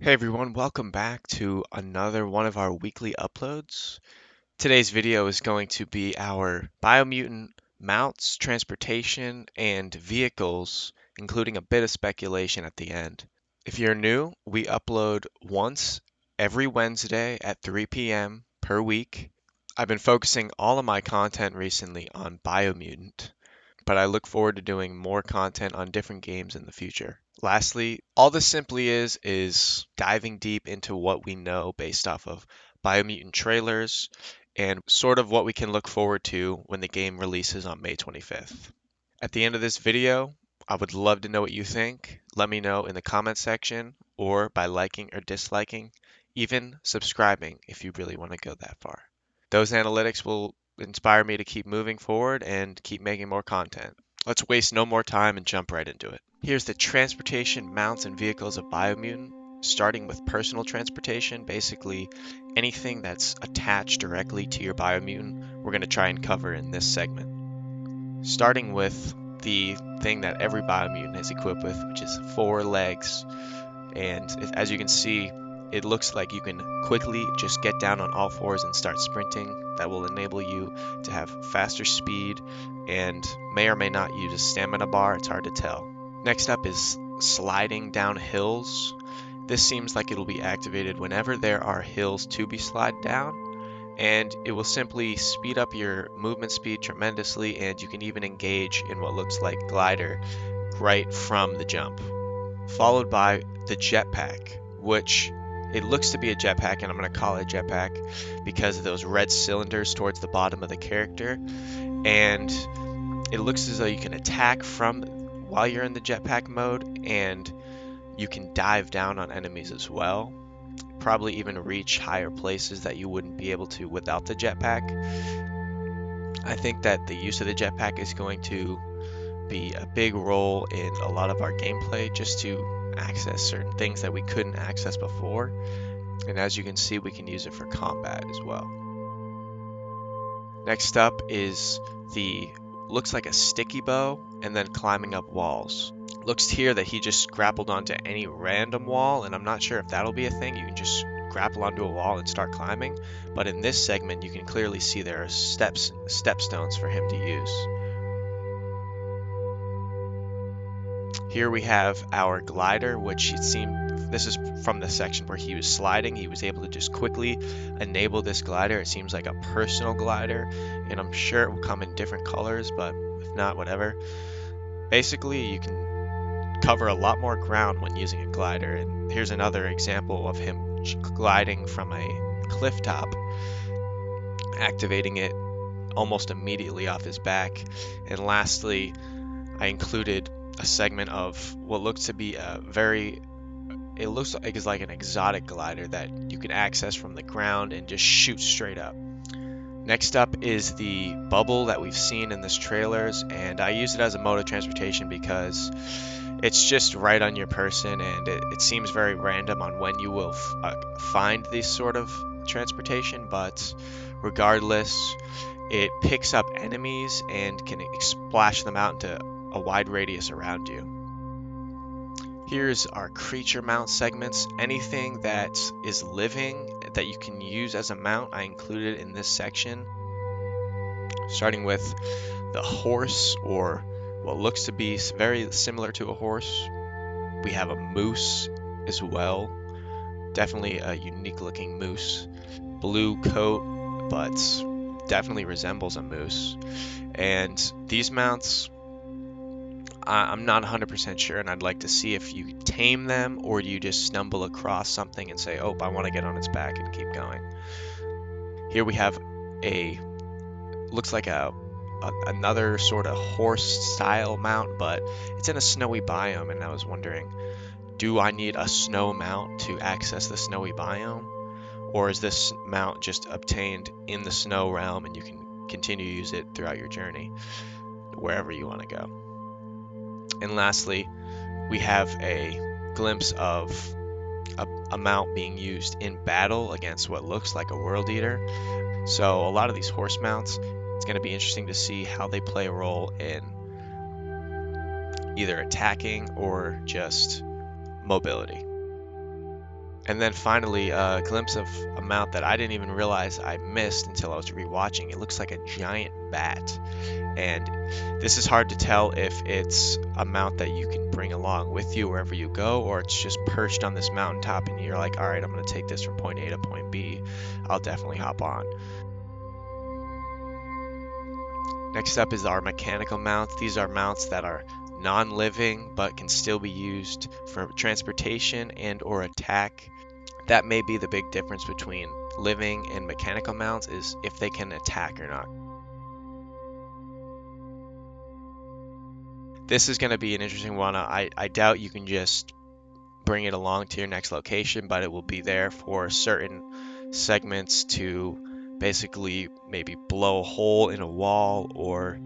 Hey everyone, welcome back to another one of our weekly uploads. Today's video is going to be our Biomutant mounts, transportation, and vehicles, including a bit of speculation at the end. If you're new, we upload once every Wednesday at 3 p.m. per week. I've been focusing all of my content recently on Biomutant, but I look forward to doing more content on different games in the future. Lastly, all this simply is diving deep into what we know based off of Biomutant trailers and sort of what we can look forward to when the game releases on May 25th. At the end of this video, I would love to know what you think. Let me know in the comment section or by liking or disliking, even subscribing if you really want to go that far. Those analytics will inspire me to keep moving forward and keep making more content. Let's waste no more time and jump right into it. Here's the transportation, mounts, and vehicles of Biomutant, starting with personal transportation, basically anything that's attached directly to your Biomutant, we're going to try and cover in this segment. Starting with the thing that every Biomutant is equipped with, which is 4 legs. And as you can see, it looks like you can quickly just get down on all fours and start sprinting. That will enable you to have faster speed and may or may not use a stamina bar. It's hard to tell. Next up is sliding down hills. This seems like it'll be activated whenever there are hills to be slid down, and it will simply speed up your movement speed tremendously, and you can even engage in what looks like glider right from the jump. Followed by the jetpack, which it looks to be a jetpack, and I'm going to call it a jetpack because of those red cylinders towards the bottom of the character, and it looks as though you can attack from while you're in the jetpack mode, and you can dive down on enemies as well. Probably even reach higher places that you wouldn't be able to without the jetpack. I think that the use of the jetpack is going to be a big role in a lot of our gameplay, just to access certain things that we couldn't access before. And as you can see, we can use it for combat as well. Next up is the looks like a sticky bow and then climbing up walls. Looks here that he just grappled onto any random wall, and I'm not sure if that'll be a thing. You can just grapple onto a wall and start climbing, but in this segment you can clearly see there are stepstones for him to use. Here we have our glider, which it seemed, this is from the section where he was sliding, he was able to just quickly enable this glider. It seems like a personal glider, and I'm sure it will come in different colors, but if not, whatever. Basically, you can cover a lot more ground when using a glider, and here's another example of him gliding from a cliff top, activating it almost immediately off his back. And lastly, I included a segment of what looks to be it looks like it's like an exotic glider that you can access from the ground and just shoot straight up. Next up is the bubble that we've seen in this trailers, and I use it as a mode of transportation because it's just right on your person, and it seems very random on when you will find this sort of transportation, but regardless, it picks up enemies and can splash them out into a wide radius around you. Here's our creature mount segments. Anything that is living that you can use as a mount, I included in this section. Starting with the horse, or what looks to be very similar to a horse. We have a moose as well. Definitely a unique looking moose. Blue coat, but definitely resembles a moose. And these mounts, I'm not 100% sure, and I'd like to see if you tame them or you just stumble across something and say, oh, I want to get on its back and keep going. Here we have looks like another sort of horse style mount, but it's in a snowy biome, and I was wondering, do I need a snow mount to access the snowy biome? Or is this mount just obtained in the snow realm and you can continue to use it throughout your journey, wherever you want to go? And lastly, we have a glimpse of a mount being used in battle against what looks like a world eater. So a lot of these horse mounts, it's going to be interesting to see how they play a role in either attacking or just mobility. And then finally, a glimpse of a mount that I didn't even realize I missed until I was rewatching. It looks like a giant bat. And this is hard to tell if it's a mount that you can bring along with you wherever you go, or it's just perched on this mountaintop and you're like, all right, I'm going to take this from point A to point B. I'll definitely hop on. Next up is our mechanical mounts. These are mounts that are non-living but can still be used for transportation and or attack. That may be the big difference between living and mechanical mounts, is if they can attack or not. This is going to be an interesting one. I doubt you can just bring it along to your next location, but it will be there for certain segments to basically maybe blow a hole in a wall, or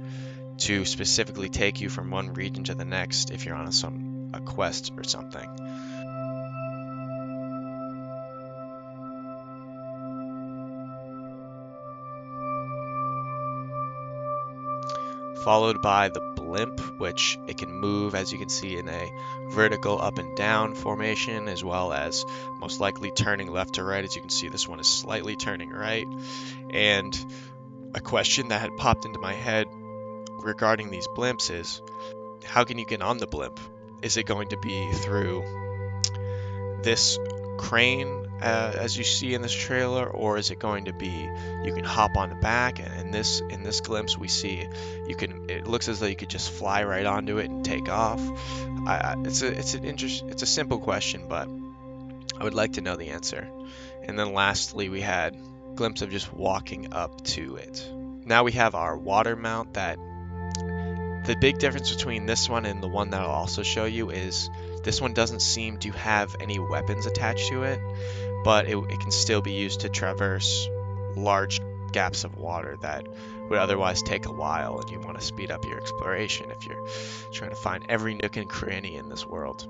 to specifically take you from one region to the next if you're on a quest or something. Followed by the blimp, which it can move, as you can see, in a vertical up and down formation, as well as most likely turning left to right. As you can see, this one is slightly turning right. And a question that had popped into my head regarding these blimps is, how can you get on the blimp? Is it going to be through this crane as you see in this trailer, or is it going to be you can hop on the back? And in this glimpse we see it looks as though you could just fly right onto it and take off. It's a simple question, but I would like to know the answer. And then lastly, we had a glimpse of just walking up to it. Now we have our water mount. That the big difference between this one and the one that I'll also show you is this one doesn't seem to have any weapons attached to it, but it can still be used to traverse large gaps of water that would otherwise take a while, and you want to speed up your exploration if you're trying to find every nook and cranny in this world.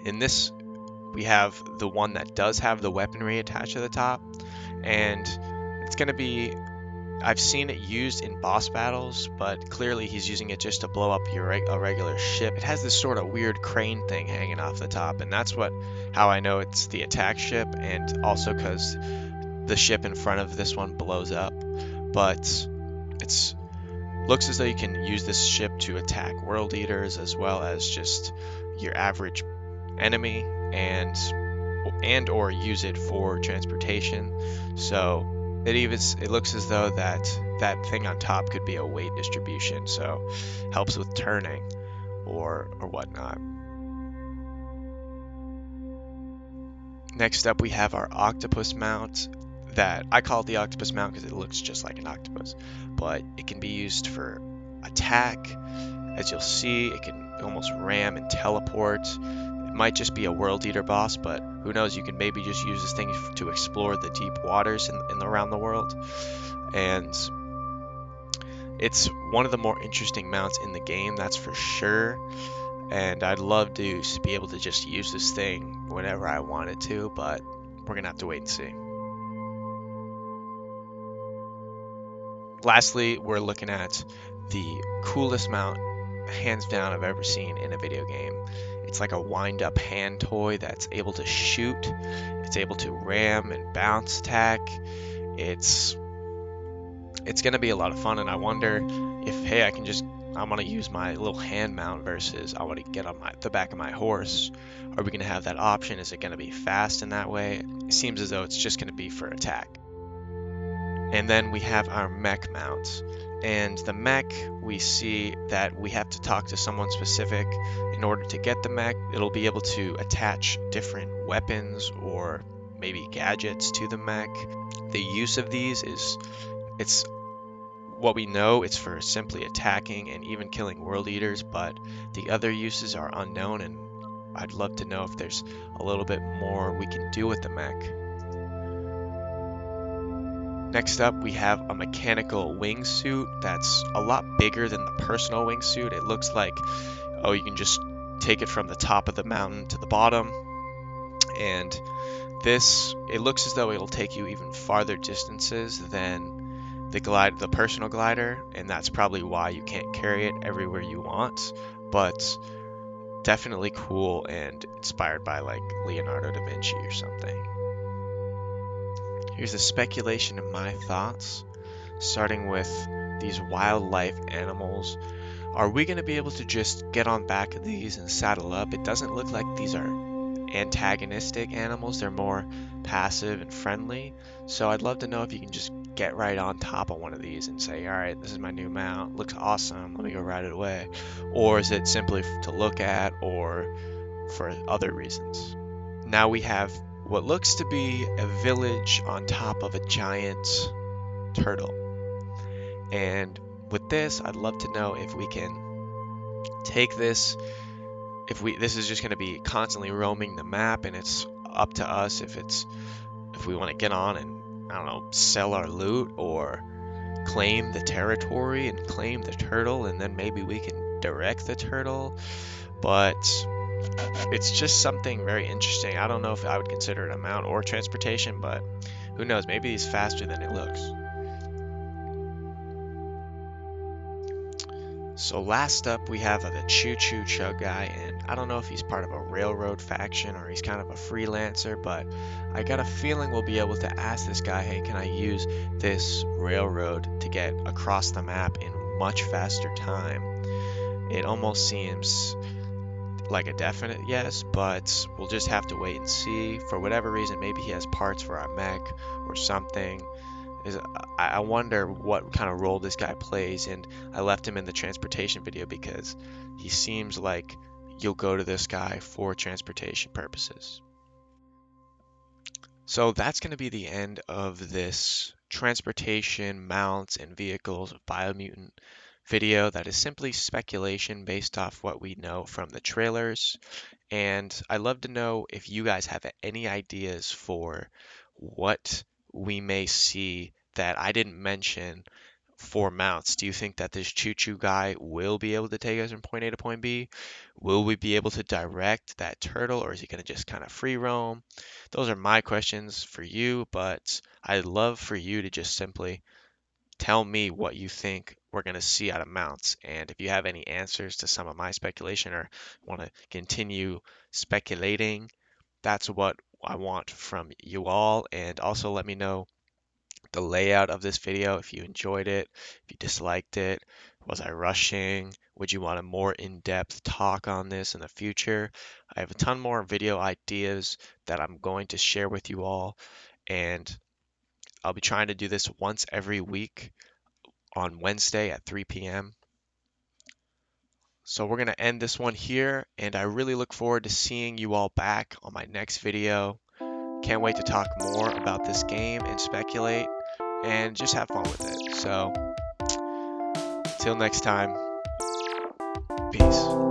In this, we have the one that does have the weaponry attached to the top, and it's going to be, I've seen it used in boss battles, but clearly he's using it just to blow up a regular ship. It has this sort of weird crane thing hanging off the top, and that's how I know it's the attack ship, and also because the ship in front of this one blows up. But it looks as though you can use this ship to attack world eaters as well as just your average enemy, and or use it for transportation. So it looks as though that thing on top could be a weight distribution, so helps with turning or whatnot. Next up, we have our octopus mount. That I call it the octopus mount because it looks just like an octopus, but it can be used for attack. As you'll see, it can almost ram and teleport. It might just be a world eater boss, but who knows, you can maybe just use this thing to explore the deep waters around the world. And it's one of the more interesting mounts in the game, that's for sure. And I'd love to be able to just use this thing whenever I wanted to, but we're gonna have to wait and see. Lastly, we're looking at the coolest mount, hands down, I've ever seen in a video game. It's like a wind-up hand toy that's able to shoot. It's able to ram and bounce attack. It's going to be a lot of fun, and I wonder if, hey, I want to use my little hand mount versus I want to get on the back of my horse. Are we going to have that option? Is it going to be fast in that way? It seems as though it's just going to be for attack. And then we have our mech mount. And the mech, we see that we have to talk to someone specific in order to get the mech. It'll be able to attach different weapons or maybe gadgets to the mech. The use of these it's what we know, it's for simply attacking and even killing world eaters, but the other uses are unknown, and I'd love to know if there's a little bit more we can do with the mech. Next up, we have a mechanical wingsuit that's a lot bigger than the personal wingsuit. It looks like, you can just take it from the top of the mountain to the bottom. And it looks as though it'll take you even farther distances than the personal glider, and that's probably why you can't carry it everywhere you want. But Definitely cool and inspired by like Leonardo da Vinci or something. Here's a speculation of my thoughts, starting with these wildlife animals. Are we going to be able to just get on back of these and saddle up? It doesn't look like these are antagonistic animals. They're more passive and friendly. So I'd love to know if you can just get right on top of one of these and say, all right, this is my new mount. Looks awesome. Let me go ride it away. Or is it simply to look at or for other reasons? Now we have what looks to be a village on top of a giant turtle. And with this, I'd love to know if we can take this, this is just going to be constantly roaming the map, and it's up to us if we want to get on and, I don't know, sell our loot or claim the territory and claim the turtle, and then maybe we can direct the turtle. But it's just something very interesting. I don't know if I would consider it a mount or transportation, but who knows? Maybe he's faster than it looks. So last up, we have the Choo Choo Chug guy, and I don't know if he's part of a railroad faction or he's kind of a freelancer, but I got a feeling we'll be able to ask this guy, hey, can I use this railroad to get across the map in much faster time? It almost seems like a definite yes, but we'll just have to wait and see. For whatever reason, maybe he has parts for our mech or something. I wonder what kind of role this guy plays, and I left him in the transportation video because he seems like you'll go to this guy for transportation purposes. So that's going to be the end of this transportation, mounts, and vehicles of Biomutant video that is simply speculation based off what we know from the trailers. And I'd love to know if you guys have any ideas for what we may see that I didn't mention for mounts. Do you think that this Choo Choo guy will be able to take us from point A to point B? Will we be able to direct that turtle, or is he going to just kind of free roam? Those are my questions for you, but I'd love for you to just simply tell me what you think we're going to see out of mounts. And if you have any answers to some of my speculation or want to continue speculating, that's what I want from you all. And also let me know the layout of this video, if you enjoyed it, if you disliked it, was I rushing? Would you want a more in-depth talk on this in the future? I have a ton more video ideas that I'm going to share with you all, and I'll be trying to do this once every week on Wednesday at 3 p.m. So we're going to end this one here, and I really look forward to seeing you all back on my next video. Can't wait to talk more about this game and speculate and just have fun with it. So, till next time, peace.